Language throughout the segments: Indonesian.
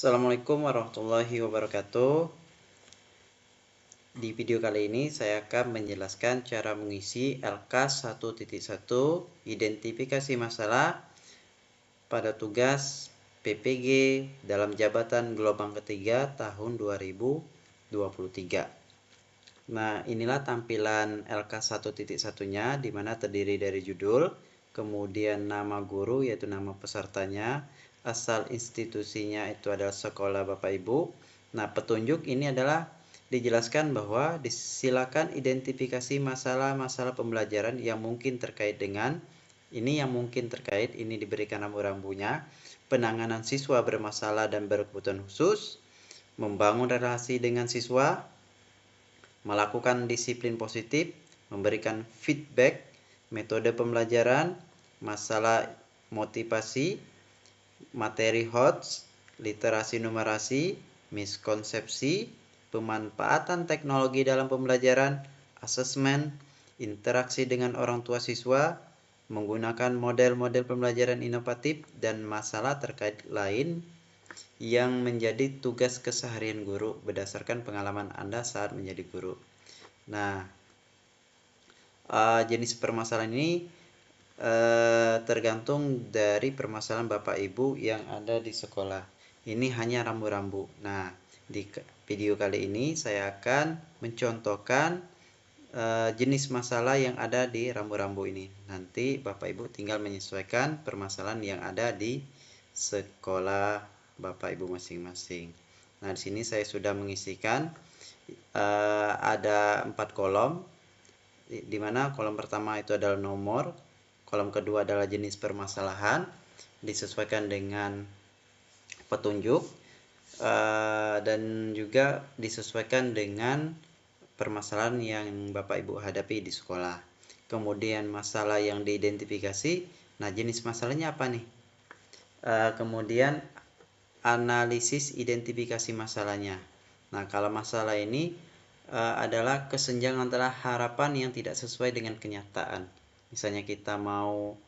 Assalamualaikum warahmatullahi wabarakatuh. Di video kali ini saya akan menjelaskan cara mengisi LK 1.1 identifikasi masalah pada tugas PPG dalam jabatan gelombang ketiga tahun 2023. Nah, inilah tampilan LK 1.1-nya, di mana terdiri dari judul, kemudian nama guru yaitu nama pesertanya, asal institusinya itu adalah sekolah Bapak Ibu. Nah, petunjuk ini adalah dijelaskan bahwa disilakan identifikasi masalah-masalah pembelajaran yang mungkin terkait dengan ini diberikan rambu-rambunya, penanganan siswa bermasalah dan berkebutuhan khusus, membangun relasi dengan siswa, melakukan disiplin positif, memberikan feedback, metode pembelajaran, masalah motivasi, materi HOTS, literasi numerasi, miskonsepsi, pemanfaatan teknologi dalam pembelajaran, asesmen, interaksi dengan orang tua siswa, menggunakan model-model pembelajaran inovatif, dan masalah terkait lain yang menjadi tugas keseharian guru berdasarkan pengalaman Anda saat menjadi guru. Nah, jenis permasalahan ini tergantung dari permasalahan Bapak Ibu yang ada di sekolah. Ini hanya rambu-rambu. Nah, di video kali ini saya akan mencontohkan jenis masalah yang ada di rambu-rambu ini. Nanti Bapak Ibu tinggal menyesuaikan permasalahan yang ada di sekolah Bapak Ibu masing-masing. Nah, di sini saya sudah mengisikan ada 4 kolom, di mana kolom pertama itu adalah nomor, kolom kedua adalah jenis permasalahan, disesuaikan dengan petunjuk, dan juga disesuaikan dengan permasalahan yang Bapak Ibu hadapi di sekolah. Kemudian masalah yang diidentifikasi, nah jenis masalahnya apa nih? Kemudian analisis identifikasi masalahnya. Nah, kalau masalah ini adalah kesenjangan antara harapan yang tidak sesuai dengan kenyataan. Misalnya kita mau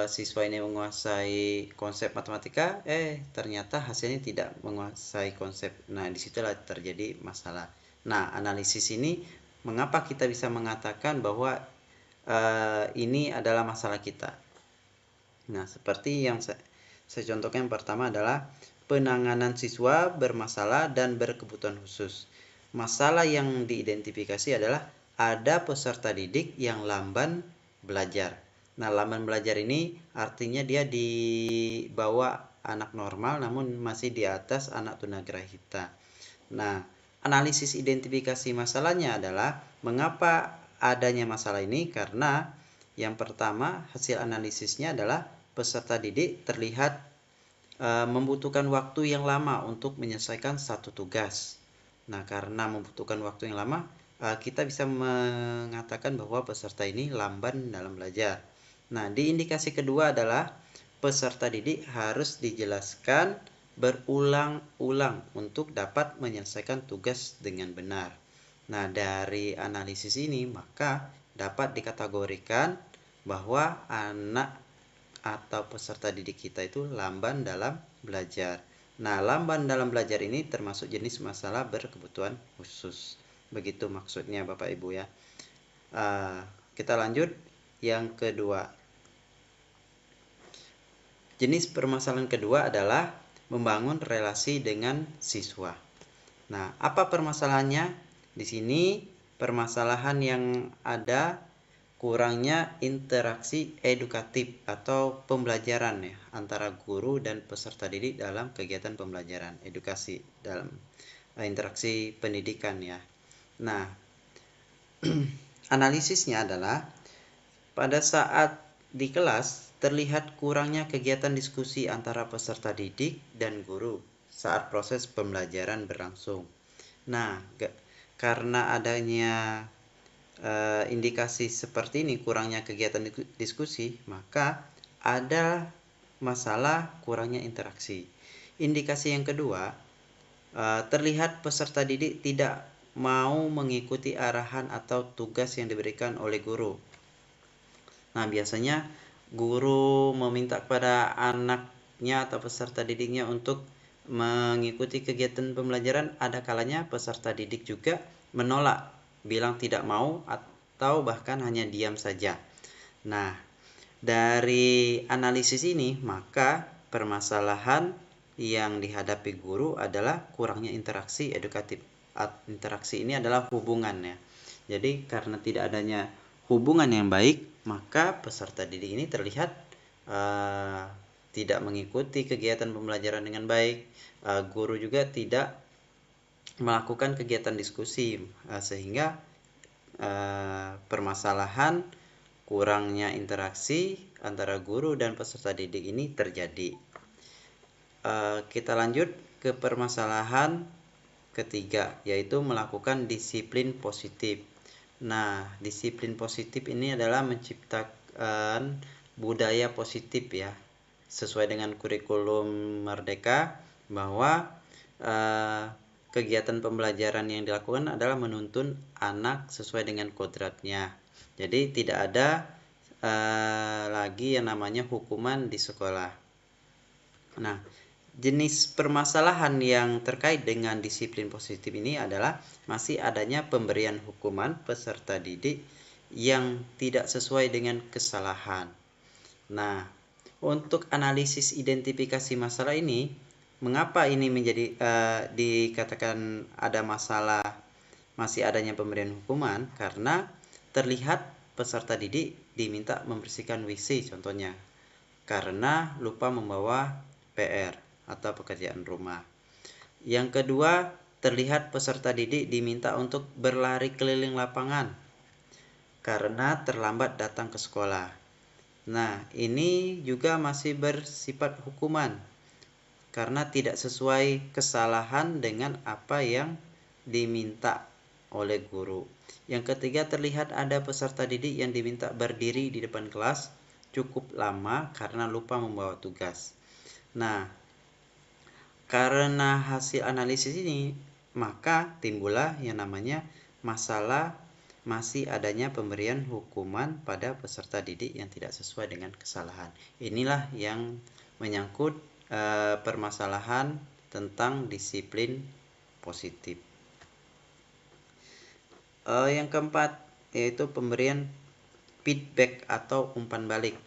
siswa ini menguasai konsep matematika, ternyata hasilnya tidak menguasai konsep. Nah, disitulah terjadi masalah. Nah, analisis ini mengapa kita bisa mengatakan bahwa ini adalah masalah kita. Nah, seperti yang saya contohkan, yang pertama adalah penanganan siswa bermasalah dan berkebutuhan khusus. Masalah yang diidentifikasi adalah ada peserta didik yang lamban belajar. Nah, lamban belajar ini artinya dia di bawah anak normal namun masih di atas anak tunagrahita. Nah, analisis identifikasi masalahnya adalah mengapa adanya masalah ini, karena yang pertama hasil analisisnya adalah peserta didik terlihat membutuhkan waktu yang lama untuk menyelesaikan satu tugas. Nah, karena membutuhkan waktu yang lama, kita bisa mengatakan bahwa peserta ini lamban dalam belajar. Nah, di indikasi kedua adalah peserta didik harus dijelaskan berulang-ulang untuk dapat menyelesaikan tugas dengan benar. Nah, dari analisis ini maka dapat dikategorikan bahwa anak atau peserta didik kita itu lamban dalam belajar. Nah, lamban dalam belajar ini termasuk jenis masalah berkebutuhan khusus. Begitu maksudnya Bapak Ibu ya. Kita lanjut yang kedua. Jenis permasalahan kedua adalah membangun relasi dengan siswa. Nah, apa permasalahannya? Di sini permasalahan yang ada kurangnya interaksi edukatif atau pembelajaran ya antara guru dan peserta didik dalam kegiatan pembelajaran edukasi dalam interaksi pendidikan ya. Nah, analisisnya adalah pada saat di kelas terlihat kurangnya kegiatan diskusi antara peserta didik dan guru saat proses pembelajaran berlangsung. Nah, karena adanya indikasi seperti ini, kurangnya kegiatan diskusi, maka ada masalah kurangnya interaksi. Indikasi yang kedua, terlihat peserta didik tidak mau mengikuti arahan atau tugas yang diberikan oleh guru. Nah, biasanya guru meminta kepada anaknya atau peserta didiknya untuk mengikuti kegiatan pembelajaran, ada kalanya peserta didik juga menolak, bilang tidak mau atau bahkan hanya diam saja. Nah, dari analisis ini, maka permasalahan yang dihadapi guru adalah kurangnya interaksi edukatif. Interaksi ini adalah hubungan ya. Jadi karena tidak adanya hubungan yang baik, maka peserta didik ini terlihat tidak mengikuti kegiatan pembelajaran dengan baik. Guru juga tidak melakukan kegiatan diskusi, sehingga permasalahan kurangnya interaksi antara guru dan peserta didik ini terjadi. Kita lanjut ke permasalahan ketiga, yaitu melakukan disiplin positif. Nah, disiplin positif ini adalah menciptakan budaya positif ya, sesuai dengan kurikulum Merdeka, bahwa kegiatan pembelajaran yang dilakukan adalah menuntun anak sesuai dengan kodratnya. Jadi tidak ada lagi yang namanya hukuman di sekolah. Nah, jenis permasalahan yang terkait dengan disiplin positif ini adalah masih adanya pemberian hukuman peserta didik yang tidak sesuai dengan kesalahan. Nah, untuk analisis identifikasi masalah ini, mengapa ini menjadi dikatakan ada masalah masih adanya pemberian hukuman? Karena terlihat peserta didik diminta membersihkan WC contohnya, karena lupa membawa PR atau pekerjaan rumah. Yang kedua, terlihat peserta didik diminta untuk berlari keliling lapangan karena terlambat datang ke sekolah. Nah, ini juga masih bersifat hukuman karena tidak sesuai kesalahan dengan apa yang diminta oleh guru. Yang ketiga, terlihat ada peserta didik yang diminta berdiri di depan kelas cukup lama karena lupa membawa tugas. Nah, karena hasil analisis ini, maka timbullah yang namanya masalah masih adanya pemberian hukuman pada peserta didik yang tidak sesuai dengan kesalahan. Inilah yang menyangkut permasalahan tentang disiplin positif. Yang keempat yaitu pemberian feedback atau umpan balik.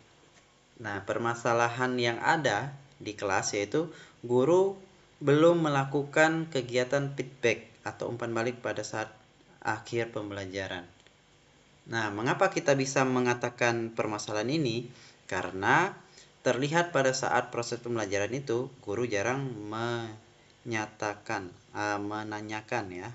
Nah, permasalahan yang ada di kelas yaitu guru belum melakukan kegiatan feedback atau umpan balik pada saat akhir pembelajaran. Nah, mengapa kita bisa mengatakan permasalahan ini? Karena terlihat pada saat proses pembelajaran itu guru jarang menanyakan ya.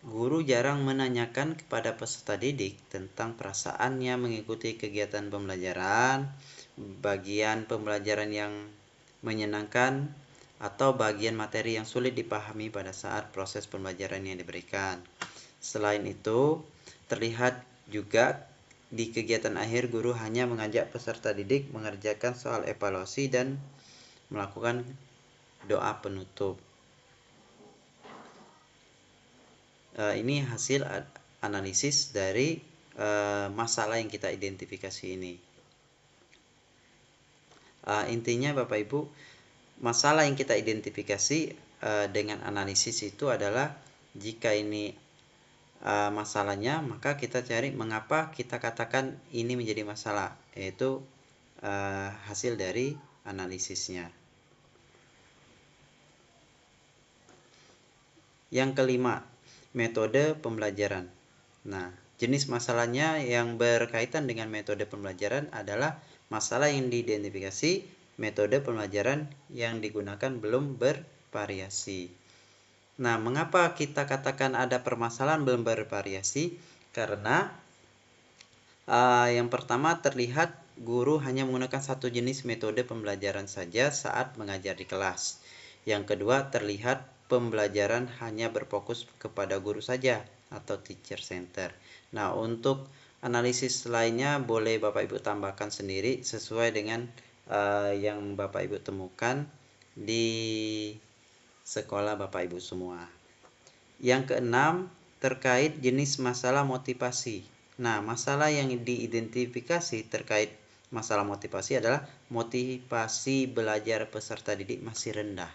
Guru jarang menanyakan kepada peserta didik tentang perasaannya mengikuti kegiatan pembelajaran, bagian pembelajaran yang menyenangkan, atau bagian materi yang sulit dipahami pada saat proses pembelajaran yang diberikan. Selain itu, terlihat juga di kegiatan akhir guru hanya mengajak peserta didik mengerjakan soal evaluasi dan melakukan doa penutup. Ini hasil analisis dari masalah yang kita identifikasi ini. Intinya Bapak Ibu, masalah yang kita identifikasi dengan analisis itu adalah jika ini masalahnya, maka kita cari mengapa kita katakan ini menjadi masalah, yaitu hasil dari analisisnya. Yang kelima, metode pembelajaran. Nah, jenis masalahnya yang berkaitan dengan metode pembelajaran adalah masalah yang diidentifikasi metode pembelajaran yang digunakan belum bervariasi. Nah, mengapa kita katakan ada permasalahan belum bervariasi? Karena yang pertama, terlihat guru hanya menggunakan satu jenis metode pembelajaran saja saat mengajar di kelas. Yang kedua, terlihat pembelajaran hanya berfokus kepada guru saja atau teacher center. Nah, untuk analisis lainnya boleh Bapak Ibu tambahkan sendiri sesuai dengan yang Bapak Ibu temukan di sekolah Bapak Ibu semua. Yang keenam, terkait jenis masalah motivasi. Nah, masalah yang diidentifikasi terkait masalah motivasi adalah motivasi belajar peserta didik masih rendah.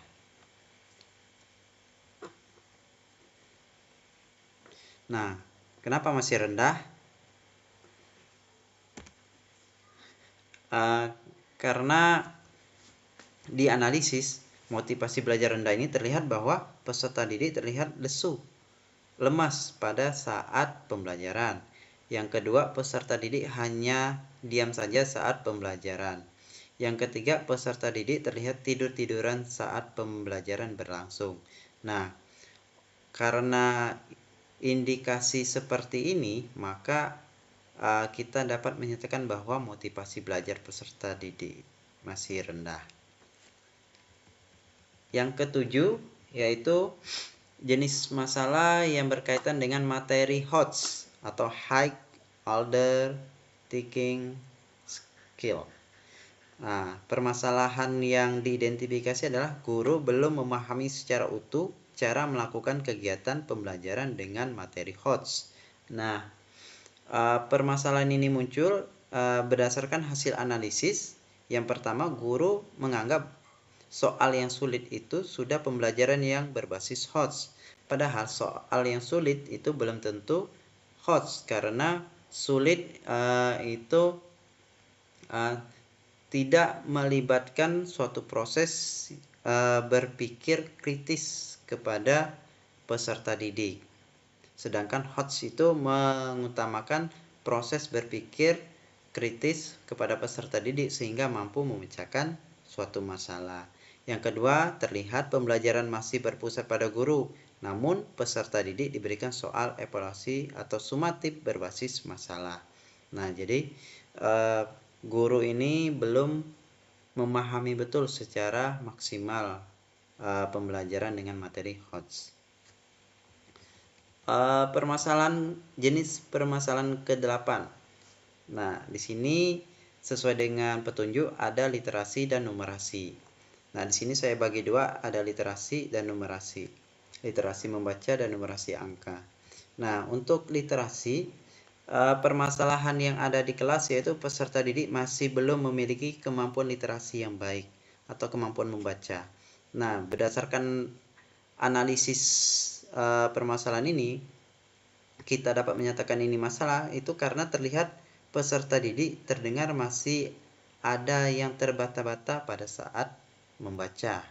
Nah, kenapa masih rendah? Karena di analisis motivasi belajar rendah ini terlihat bahwa peserta didik terlihat lesu, lemas pada saat pembelajaran. Yang kedua, peserta didik hanya diam saja saat pembelajaran. Yang ketiga, peserta didik terlihat tidur-tiduran saat pembelajaran berlangsung. Nah, karena indikasi seperti ini, maka kita dapat menyatakan bahwa motivasi belajar peserta didik masih rendah. Yang ketujuh, yaitu jenis masalah yang berkaitan dengan materi HOTS atau High Order Thinking Skill. Nah, permasalahan yang diidentifikasi adalah guru belum memahami secara utuh cara melakukan kegiatan pembelajaran dengan materi HOTS. Nah, permasalahan ini muncul berdasarkan hasil analisis. Yang pertama, guru menganggap soal yang sulit itu sudah pembelajaran yang berbasis HOTS. Padahal soal yang sulit itu belum tentu HOTS, karena sulit itu tidak melibatkan suatu proses berpikir kritis kepada peserta didik. Sedangkan HOTS itu mengutamakan proses berpikir kritis kepada peserta didik sehingga mampu memecahkan suatu masalah. Yang kedua, terlihat pembelajaran masih berpusat pada guru, namun peserta didik diberikan soal evaluasi atau sumatif berbasis masalah. Nah, jadi guru ini belum memahami betul secara maksimal pembelajaran dengan materi HOTS. Jenis permasalahan ke-8. Nah, di sini sesuai dengan petunjuk ada literasi dan numerasi. Nah, di sini saya bagi dua, ada literasi dan numerasi. Literasi membaca dan numerasi angka. Nah, untuk literasi, permasalahan yang ada di kelas yaitu peserta didik masih belum memiliki kemampuan literasi yang baik atau kemampuan membaca. Nah, berdasarkan analisis permasalahan ini, kita dapat menyatakan ini masalah itu karena terlihat peserta didik terdengar masih ada yang terbata-bata pada saat membaca.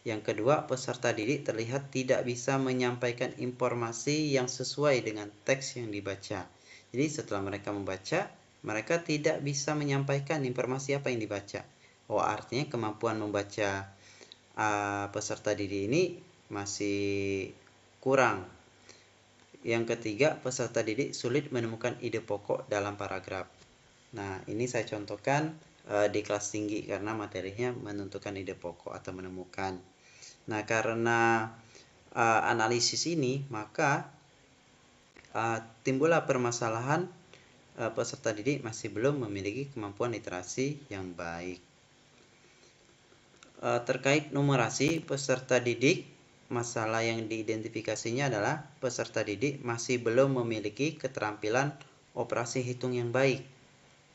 Yang kedua, peserta didik terlihat tidak bisa menyampaikan informasi yang sesuai dengan teks yang dibaca. Jadi setelah mereka membaca, mereka tidak bisa menyampaikan informasi apa yang dibaca. Artinya kemampuan membaca peserta didik ini masih kurang. Yang ketiga, peserta didik sulit menemukan ide pokok dalam paragraf. Nah, ini saya contohkan di kelas tinggi karena materinya menentukan ide pokok atau menemukan. Nah, karena analisis ini, maka timbullah permasalahan peserta didik masih belum memiliki kemampuan literasi yang baik. Terkait numerasi peserta didik, masalah yang diidentifikasinya adalah peserta didik masih belum memiliki keterampilan operasi hitung yang baik.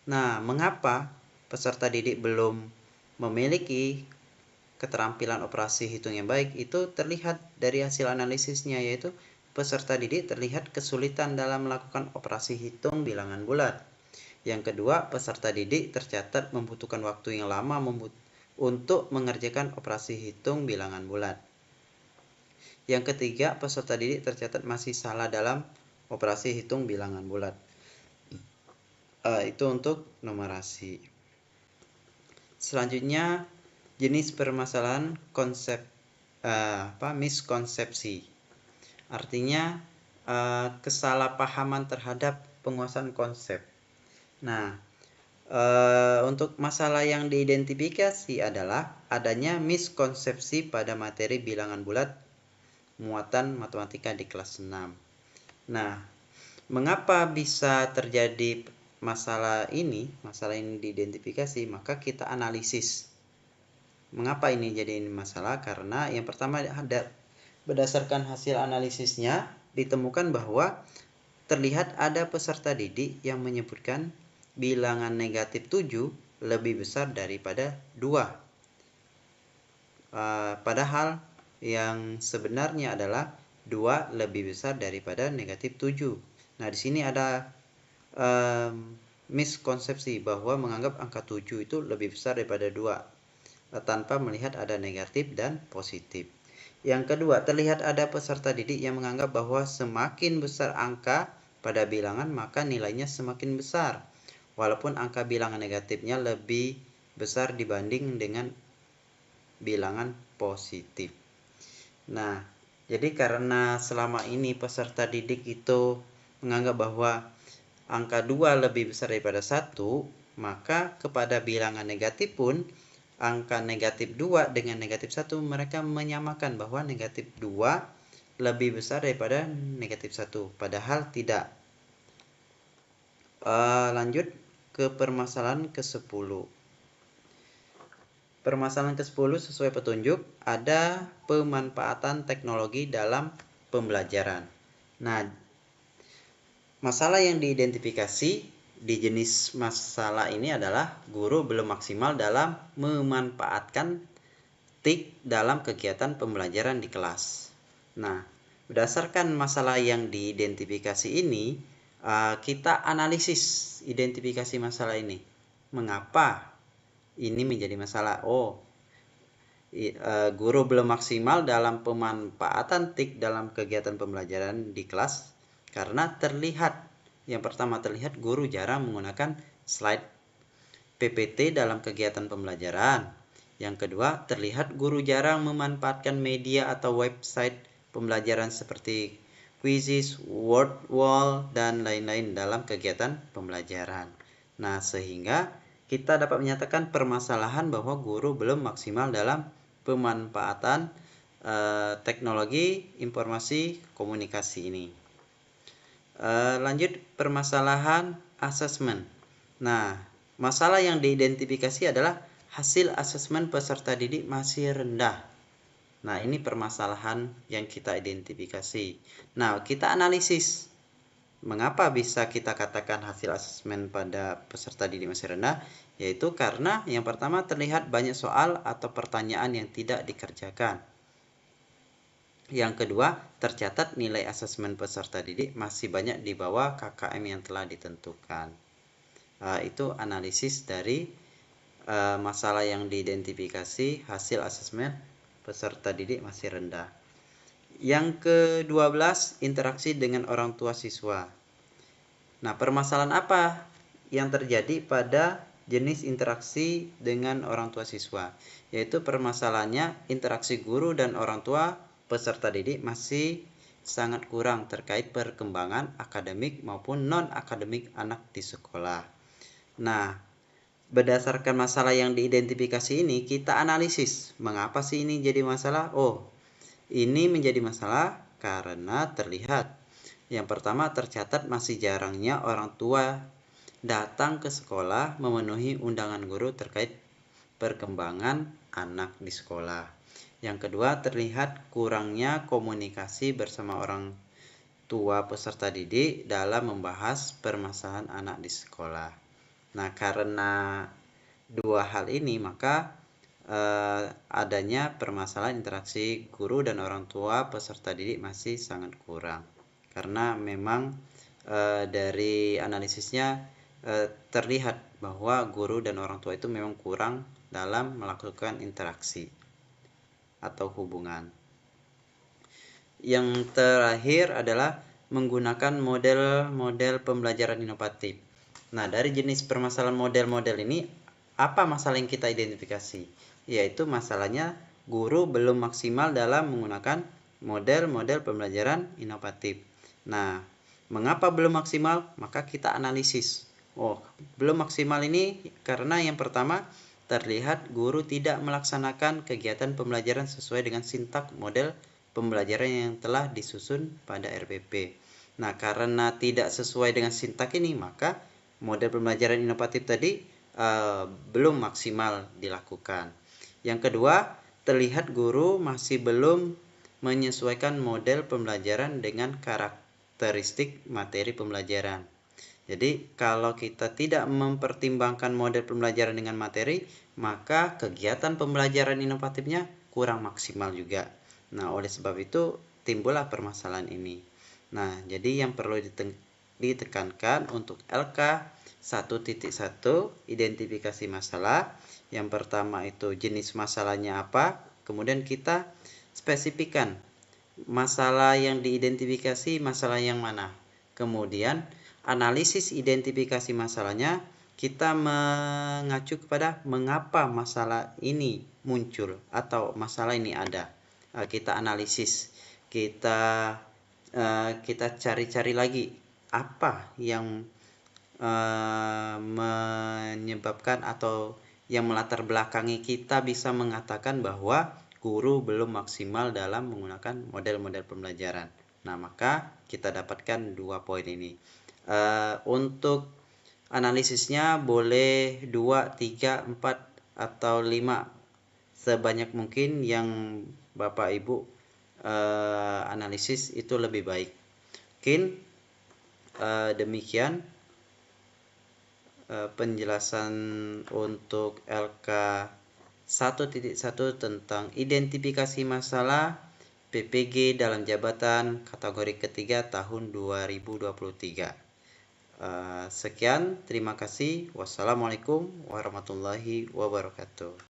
Nah, mengapa peserta didik belum memiliki keterampilan operasi hitung yang baik? Itu terlihat dari hasil analisisnya, yaitu peserta didik terlihat kesulitan dalam melakukan operasi hitung bilangan bulat. Yang kedua, peserta didik tercatat membutuhkan waktu yang lama untuk mengerjakan operasi hitung bilangan bulat. Yang ketiga, peserta didik tercatat masih salah dalam operasi hitung bilangan bulat. Itu untuk numerasi. Selanjutnya, jenis permasalahan miskonsepsi. Artinya kesalahpahaman terhadap penguasaan konsep. Nah, untuk masalah yang diidentifikasi adalah adanya miskonsepsi pada materi bilangan bulat muatan matematika di kelas 6. Nah, mengapa bisa terjadi masalah ini diidentifikasi? Maka kita analisis. Mengapa ini jadi masalah? Karena yang pertama, berdasarkan hasil analisisnya ditemukan bahwa terlihat ada peserta didik yang menyebutkan bilangan negatif 7 lebih besar daripada 2. Padahal yang sebenarnya adalah 2 lebih besar daripada negatif 7. Nah, di sini ada miskonsepsi bahwa menganggap angka 7 itu lebih besar daripada 2 tanpa melihat ada negatif dan positif. Yang kedua, terlihat ada peserta didik yang menganggap bahwa semakin besar angka pada bilangan maka nilainya semakin besar, walaupun angka bilangan negatifnya lebih besar dibanding dengan bilangan positif. Nah, jadi karena selama ini peserta didik itu menganggap bahwa angka 2 lebih besar daripada 1, maka kepada bilangan negatif pun angka negatif 2 dengan negatif 1 mereka menyamakan bahwa negatif 2 lebih besar daripada negatif 1, padahal tidak. Lanjut ke permasalahan ke-10. Permasalahan ke-10 sesuai petunjuk, ada pemanfaatan teknologi dalam pembelajaran. Nah, masalah yang diidentifikasi di jenis masalah ini adalah guru belum maksimal dalam memanfaatkan TIK dalam kegiatan pembelajaran di kelas. Nah, berdasarkan masalah yang diidentifikasi ini, kita analisis identifikasi masalah ini. Mengapa ini menjadi masalah? Guru belum maksimal dalam pemanfaatan TIK dalam kegiatan pembelajaran di kelas karena yang pertama terlihat guru jarang menggunakan slide PPT dalam kegiatan pembelajaran. Yang kedua, terlihat guru jarang memanfaatkan media atau website pembelajaran seperti quizzes, word wall, dan lain-lain dalam kegiatan pembelajaran. Nah, sehingga kita dapat menyatakan permasalahan bahwa guru belum maksimal dalam pemanfaatan teknologi informasi komunikasi ini. Lanjut permasalahan asesmen. Nah, masalah yang diidentifikasi adalah hasil asesmen peserta didik masih rendah. Nah, ini permasalahan yang kita identifikasi. Nah, kita analisis. Mengapa bisa kita katakan hasil asesmen pada peserta didik masih rendah? Yaitu karena yang pertama terlihat banyak soal atau pertanyaan yang tidak dikerjakan. Yang kedua, tercatat nilai asesmen peserta didik masih banyak di bawah KKM yang telah ditentukan. Itu analisis dari masalah yang diidentifikasi hasil asesmen peserta didik masih rendah. Yang ke-12, interaksi dengan orang tua siswa. Nah, permasalahan apa yang terjadi pada jenis interaksi dengan orang tua siswa? Yaitu permasalahannya interaksi guru dan orang tua peserta didik masih sangat kurang terkait perkembangan akademik maupun non-akademik anak di sekolah. Nah, berdasarkan masalah yang diidentifikasi ini, kita analisis. Mengapa sih ini jadi masalah? Ini menjadi masalah karena terlihat. Yang pertama, tercatat masih jarangnya orang tua datang ke sekolah memenuhi undangan guru terkait perkembangan anak di sekolah. Yang kedua, terlihat kurangnya komunikasi bersama orang tua peserta didik dalam membahas permasalahan anak di sekolah. Nah, karena dua hal ini, maka adanya permasalahan interaksi guru dan orang tua peserta didik masih sangat kurang. Karena memang dari analisisnya terlihat bahwa guru dan orang tua itu memang kurang dalam melakukan interaksi atau hubungan. Yang terakhir adalah menggunakan model-model pembelajaran inovatif. Nah, dari jenis permasalahan model-model ini, apa masalah yang kita identifikasi? Yaitu masalahnya guru belum maksimal dalam menggunakan model-model pembelajaran inovatif. Nah, mengapa belum maksimal? Maka kita analisis. Belum maksimal ini karena yang pertama, terlihat guru tidak melaksanakan kegiatan pembelajaran sesuai dengan sintak model pembelajaran yang telah disusun pada RPP. Nah, karena tidak sesuai dengan sintak ini, maka model pembelajaran inovatif tadi belum maksimal dilakukan. Yang kedua, terlihat guru masih belum menyesuaikan model pembelajaran dengan karakter karakteristik materi pembelajaran. Jadi kalau kita tidak mempertimbangkan model pembelajaran dengan materi, maka kegiatan pembelajaran inovatifnya kurang maksimal juga. Nah, oleh sebab itu timbullah permasalahan ini. Nah, jadi yang perlu ditekankan untuk LK 1.1 identifikasi masalah. Yang pertama itu jenis masalahnya apa, kemudian kita spesifikkan masalah yang diidentifikasi masalah yang mana. Kemudian analisis identifikasi masalahnya, kita mengacu kepada mengapa masalah ini muncul atau masalah ini ada. Kita analisis, kita cari-cari lagi apa yang menyebabkan atau yang melatar belakangi kita bisa mengatakan bahwa guru belum maksimal dalam menggunakan model-model pembelajaran. Nah, maka kita dapatkan 2 poin ini. Untuk analisisnya boleh 2, 3, 4, atau 5. Sebanyak mungkin yang Bapak Ibu analisis itu lebih baik. Mungkin demikian penjelasan untuk LK 1.1 tentang identifikasi masalah PPG dalam jabatan kategori ketiga tahun 2023. Sekian, terima kasih. Wassalamualaikum warahmatullahi wabarakatuh.